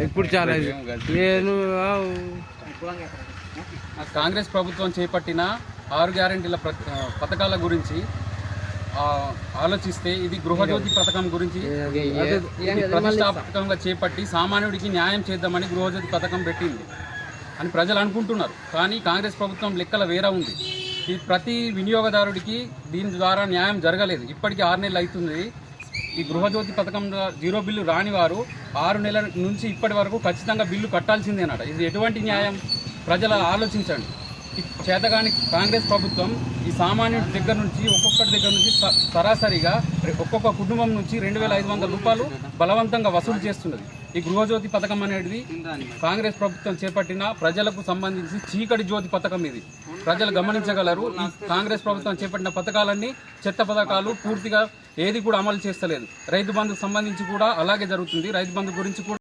ఇప్పుడు చాలా నేను కాంగ్రెస్ ప్రభుత్వం చేపట్టిన 6 గ్యారెంటీల పథకాల గురించి ఆలోచిస్తే ఇది గృహజ్యోతి పథకం గురించి ప్రతిష్టాత్మకంగా చేపట్టి సామాన్యుడికి న్యాయం చేద్దామని గృహజ్యోతి పథకం పెట్టింది అని ప్రజలు అనుకుంటున్నారు. కానీ కాంగ్రెస్ ప్రభుత్వం లెక్కల వేరే ఉంది. ఈ ప్రతి వినియోగదారుడికి దీని ద్వారా న్యాయం జరగలేదు. ఇప్పటికీ 6 నెలలు అవుతుంది. ఈ గృహజ్యోతి పథకం జీరో బిల్లు రాని వారు 6 నెలల నుంచి ఇప్పటి వరకు ఖచ్చితంగా బిల్లు కట్టాల్సిందేనట. ఇది ఎటువంటి న్యాయం? ప్రజలు ఆలోచించండి. చేతగాని కాంగ్రెస్ ప్రభుత్వం ఈ సామాన్యుడి దగ్గర నుంచి ఒక్కొక్కటి దగ్గర నుంచి సరాసరిగా ఒక్కొక్క కుటుంబం నుంచి 2,500 రూపాయలు బలవంతంగా వసూలు చేస్తున్నది. ఈ గృహజ్యోతి పథకం అనేది కాంగ్రెస్ ప్రభుత్వం చేపట్టిన ప్రజలకు సంబంధించి చీకటి జ్యోతి పథకం. ఇది ప్రజలు గమనించగలరు. ఈ కాంగ్రెస్ ప్రభుత్వం చేపట్టిన పథకాలన్నీ చెత్త పథకాలు, పూర్తిగా ఏది కూడా అమలు చేస్తలేదు. రైతు బంధుకు సంబంధించి కూడా అలాగే జరుగుతుంది. రైతు బంధు గురించి కూడా